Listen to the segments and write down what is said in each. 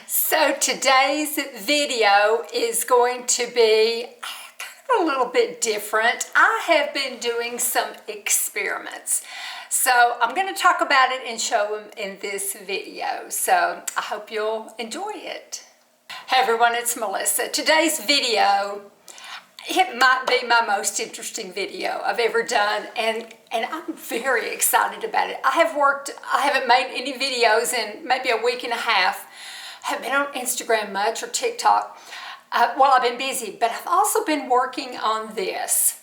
So today's video is going to be kind of a little bit different. I have been doing some experiments. So I'm going to talk about it and show them in this video. So I hope you'll enjoy it. Hey everyone, it's Melissa. Today's video, it might be my most interesting video I've ever done, and I'm very excited about it. I haven't made any videos in maybe a week and a half. I haven't been on Instagram much or TikTok. Well, I've been busy, but I've also been working on this.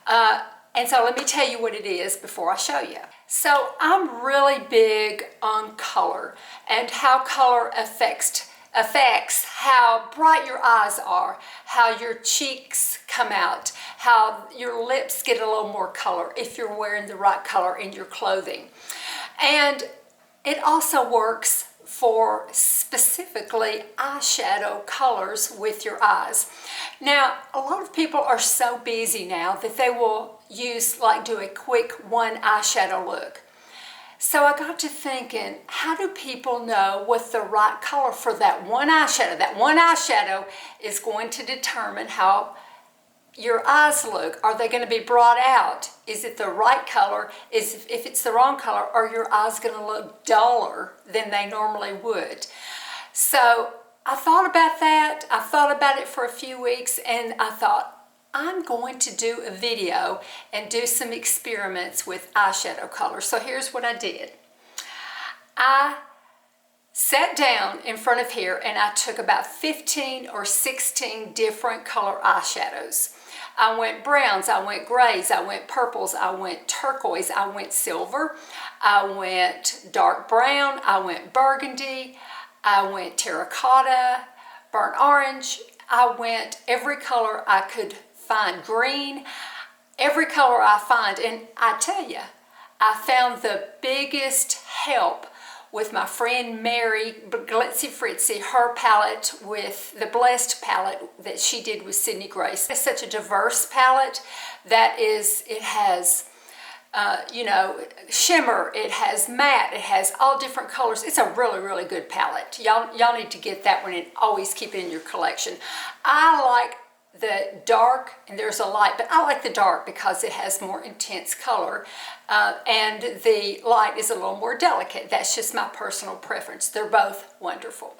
And so let me tell you what it is before I show you. So I'm really big on color and how color affects how bright your eyes are, how your cheeks come out, how your lips get a little more color if you're wearing the right color in your clothing. And it also works for specifically eyeshadow colors with your eyes. Now, a lot of people are so busy now that they will do a quick one eyeshadow look. So I got to thinking, how do people know what the right color for that one eyeshadow? That one eyeshadow is going to determine how your eyes look. Are they going to be brought out? Is it the right color? If it's the wrong color, are your eyes going to look duller than they normally would? So I thought about that. I thought about it for a few weeks, and I thought, I'm going to do a video and do some experiments with eyeshadow colors. So here's what I did. I sat down in front of here and I took about 15 or 16 different color eyeshadows. I went browns, I went grays, I went purples, I went turquoise, I went silver, I went dark brown, I went burgundy, I went terracotta, burnt orange. I went every color I could find, green, every color I find. And I tell you, I found the biggest help with my friend Mary Glitzy Fritzy, her palette with the Blessed palette that she did with Sydney Grace. It's such a diverse palette that it has shimmer, it has matte, it has all different colors. It's a really, really good palette. Y'all need to get that one and always keep it in your collection. I like the dark, and there's a light, but I like the dark because it has more intense color, and the light is a little more delicate. That's just my personal preference. They're both wonderful.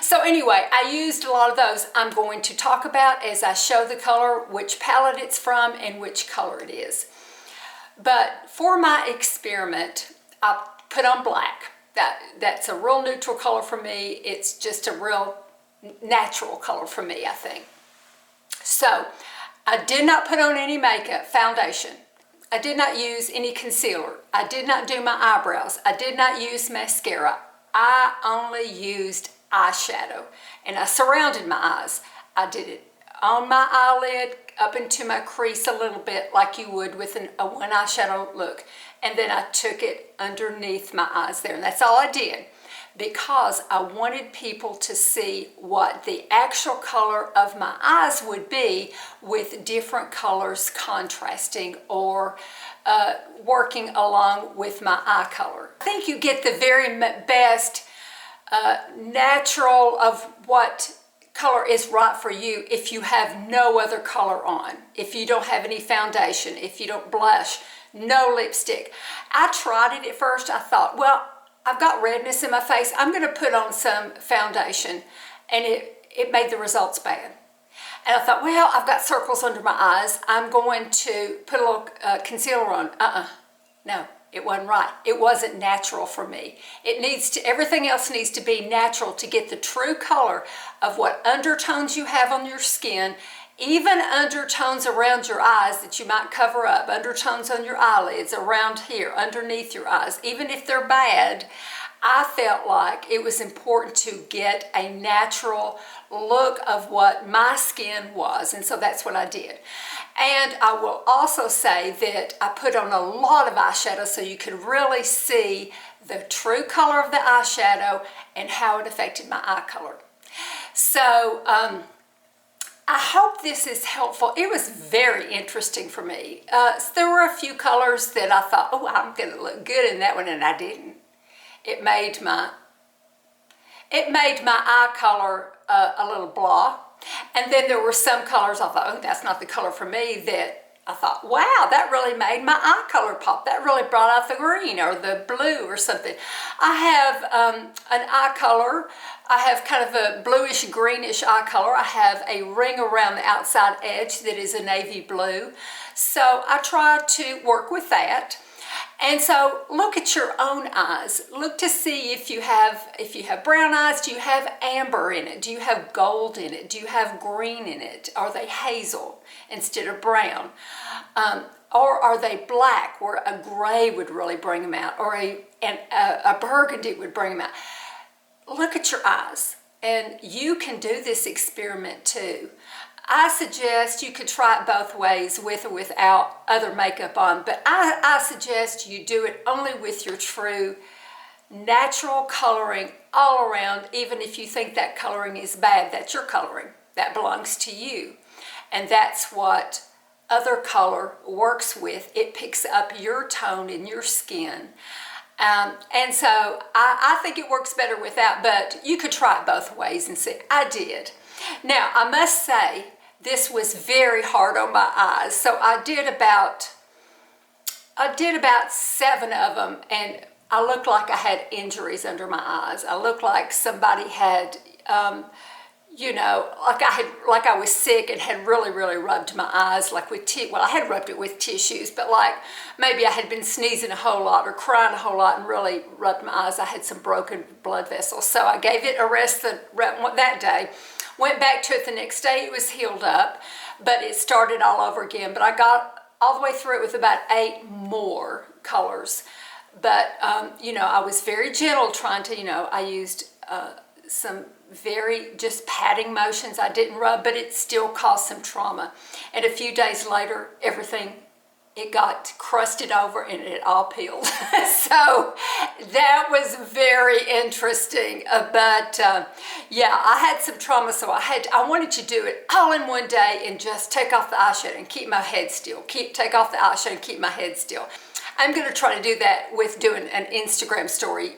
So anyway, I used a lot of those. I'm going to talk about as I show the color, which palette it's from and which color it is. But for my experiment, I put on black. That's a real neutral color for me. It's just a real natural color for me, I think. So I did not put on any makeup, foundation. I did not use any concealer. I did not do my eyebrows. I did not use mascara. I only used eyeshadow, and I surrounded my eyes. I did it on my eyelid, up into my crease a little bit like you would with a one eyeshadow look. And then I took it underneath my eyes there, and that's all I did, because I wanted people to see what the actual color of my eyes would be with different colors contrasting or working along with my eye color. I think you get the very best natural of what color is right for you if you have no other color on, if you don't have any foundation, if you don't blush, no lipstick. I tried it at first. I thought, well, I've got redness in my face. I'm going to put on some foundation, and it made the results bad. And I thought, well, I've got circles under my eyes. I'm going to put a little concealer on. No, it wasn't right. It wasn't natural for me. Everything else needs to be natural to get the true color of what undertones you have on your skin, even undertones around your eyes that you might cover up, undertones on your eyelids, around here, underneath your eyes. Even if they're bad, I felt like it was important to get a natural look of what my skin was, and so that's what I did. And I will also say that I put on a lot of eyeshadow so you could really see the true color of the eyeshadow and how it affected my eye color. So I hope this is helpful. It was very interesting for me. There were a few colors that I thought, oh, I'm going to look good in that one, and I didn't. It made my it made my eye color a little blah. And then there were some colors I thought, oh, that's not the color for me, that I thought, wow, that really made my eye color pop. That really brought out the green or the blue or something. I have an eye color. I have kind of a bluish greenish eye color. I have a ring around the outside edge that is a navy blue. So I try to work with that. And so look at your own eyes. Look to see if you have brown eyes. Do you have amber in it? Do you have gold in it? Do you have green in it? Are they hazel instead of brown? Or are they black, where a gray would really bring them out, or a burgundy would bring them out? Look at your eyes, and you can do this experiment too. I suggest you could try it both ways, with or without other makeup on, but I suggest you do it only with your true natural coloring all around. Even if you think that coloring is bad, that's your coloring. That belongs to you. And that's what other color works with. It picks up your tone in your skin. And so I think it works better without, but you could try it both ways and see. I did. Now, I must say, this was very hard on my eyes. So I did about 7 of them, and I looked like I had injuries under my eyes. I looked like somebody had, like I was sick and had really, really rubbed my eyes, like with well, I had rubbed it with tissues, but like maybe I had been sneezing a whole lot or crying a whole lot and really rubbed my eyes. I had some broken blood vessels. So I gave it a rest that day. Went back to it the next day. It was healed up, but it started all over again. But I got all the way through it with about 8 more colors. But, I was very gentle trying to, I used some very just patting motions. I didn't rub, but it still caused some trauma. And a few days later, it got crusted over and it all peeled. So that was very interesting. But I had some trauma, so I wanted to do it all in one day and just take off the eyeshadow and keep my head still. Take off the eyeshadow and keep my head still. I'm going to try to do that with doing an Instagram story.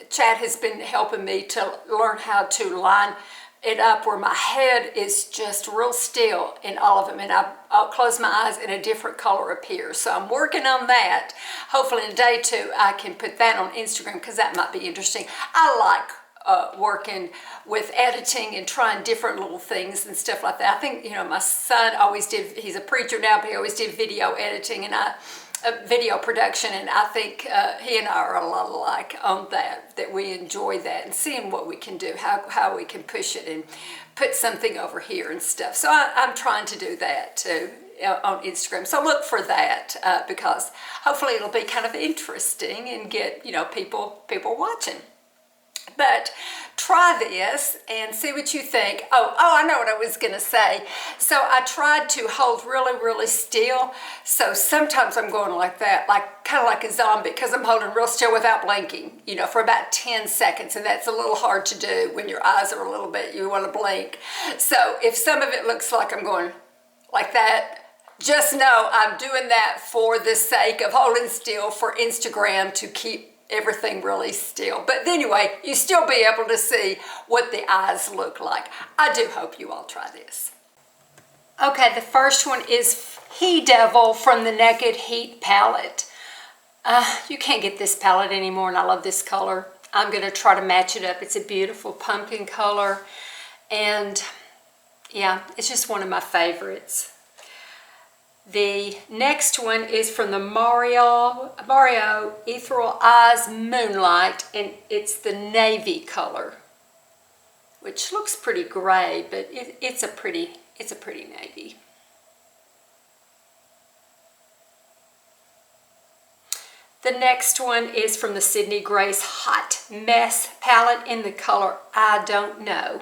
Chad has been helping me to learn how to line it up where my head is just real still in all of them, and I'll close my eyes and a different color appears. So I'm working on that. Hopefully in a day or two I can put that on Instagram, because that might be interesting. I like working with editing and trying different little things and stuff like that. I think, my son always did, he's a preacher now, but he always did video editing and video production, and I think he and I are a lot alike on that we enjoy that and seeing what we can do, how we can push it and put something over here and stuff. So I'm trying to do that too on Instagram. So look for that because hopefully it'll be kind of interesting and get people watching. But try this and see what you think. Oh, I know what I was going to say. So I tried to hold really, really still. So sometimes I'm going like that, kind of like a zombie, because I'm holding real still without blinking, for about 10 seconds. And that's a little hard to do when your eyes are a little bit, you want to blink. So if some of it looks like I'm going like that, just know I'm doing that for the sake of holding still for Instagram, to keep everything really still. But anyway, you still be able to see what the eyes look like. I do hope you all try this. Okay, the first one is He Devil from the Naked Heat palette. You can't get this palette anymore, and I love this color. I'm going to try to match it up. It's a beautiful pumpkin color, and yeah, it's just one of my favorites. The next one is from the Mario Ethereal Eyes Moonlight, and it's the navy color, which looks pretty gray, but it's a pretty navy. The next one is from the Sydney Grace Hot Mess palette in the color I Don't Know.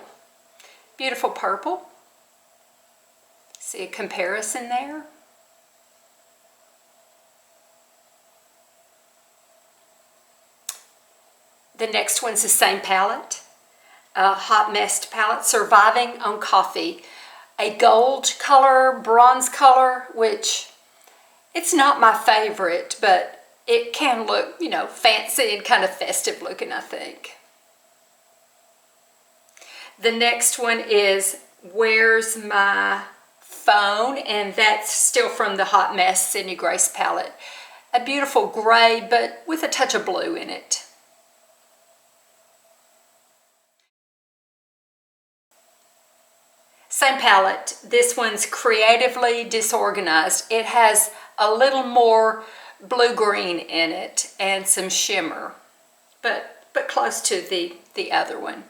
Beautiful purple. See a comparison there? The next one's the same palette, Hot Mess palette, Surviving on Coffee. A gold color, bronze color, which it's not my favorite, but it can look, fancy and kind of festive looking, I think. The next one is Where's My Phone, and that's still from the Hot Mess Sydney Grace palette. A beautiful gray, but with a touch of blue in it. Same palette. This one's Creatively Disorganized. It has a little more blue-green in it and some shimmer, but close to the other one.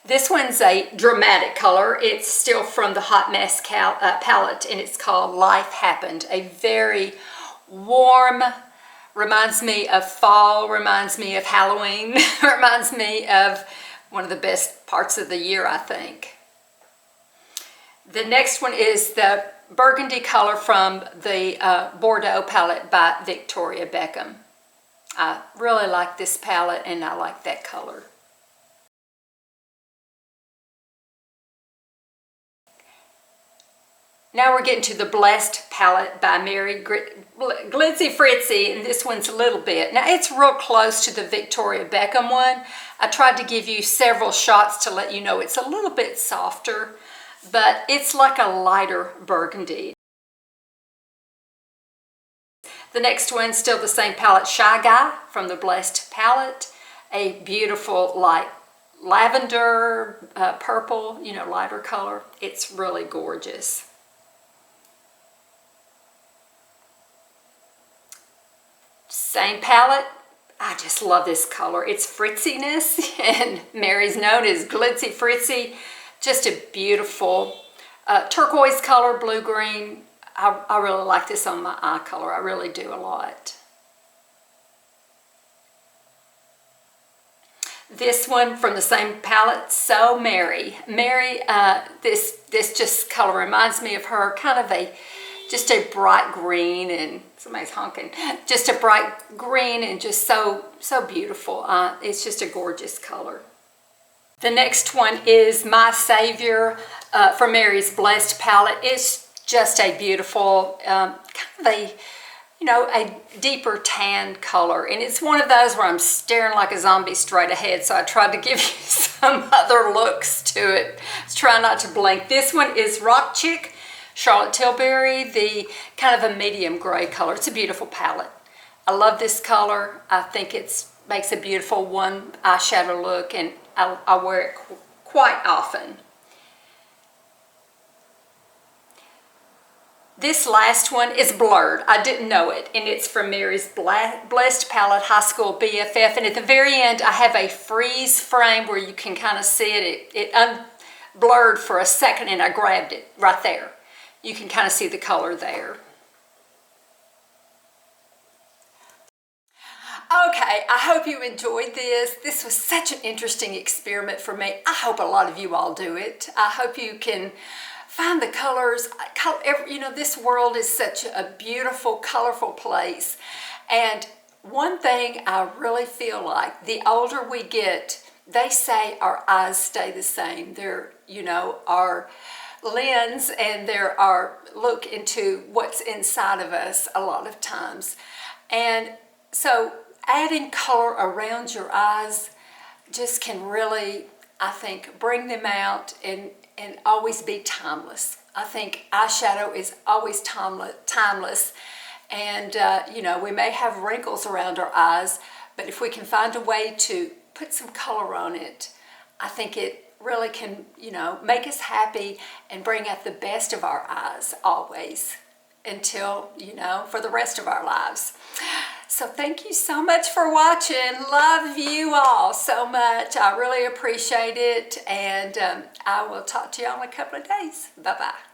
This one's a dramatic color. It's still from the Hot Mess palette, and it's called Life Happened. A very warm, reminds me of fall, reminds me of Halloween, reminds me of one of the best parts of the year, I think. The next one is the burgundy color from the Bordeaux palette by Victoria Beckham. I really like this palette, and I like that color. Now we're getting to the Blessed palette by Mary Glitzy Fritzy, and this one's a little bit. Now it's real close to the Victoria Beckham one. I tried to give you several shots to let you know it's a little bit softer, but it's like a lighter burgundy. The next one's still the same palette, Shy Guy from the Blessed palette. A beautiful light lavender, purple, you know, lighter color. It's really gorgeous. Same palette. I just love this color. It's fritziness, and Mary's known as Glitzy Fritzy. Just a beautiful turquoise color, blue-green. I really like this on my eye color. I really do a lot. This one from the same palette, So Mary. Mary, this just color reminds me of her, kind of just a bright green, and somebody's honking, just a bright green and just so beautiful. It's just a gorgeous color. The next one is My Savior from Mary's Blessed palette. It's just a beautiful, kind of a deeper tan color, and it's one of those where I'm staring like a zombie straight ahead, so I tried to give you some other looks to it. Let's try not to blink. This one is Rock Chick, Charlotte Tilbury, the kind of a medium gray color. It's a beautiful palette. I love this color. I think it makes a beautiful one eyeshadow look, and I wear it quite often. This last one is Blurred. I didn't know it, and it's from Mary's Blessed palette, High School BFF, and at the very end I have a freeze frame where you can kind of see it. It blurred for a second, and I grabbed it right there. You can kind of see the color there. Okay, I hope you enjoyed this. This was such an interesting experiment for me. I hope a lot of you all do it. I hope you can find the colors. You know, this world is such a beautiful, colorful place. And one thing I really feel like, the older we get, they say our eyes stay the same. They're, you know, our lens, and there are look into what's inside of us a lot of times. And so adding color around your eyes just can really, I think, bring them out and always be timeless. I think eyeshadow is always timeless. And you know, we may have wrinkles around our eyes, but if we can find a way to put some color on it, I think it really can, you know, make us happy and bring out the best of our eyes always, until, you know, for the rest of our lives. So thank you so much for watching. Love you all so much. I really appreciate it, and I will talk to you all in a couple of days. Bye-bye.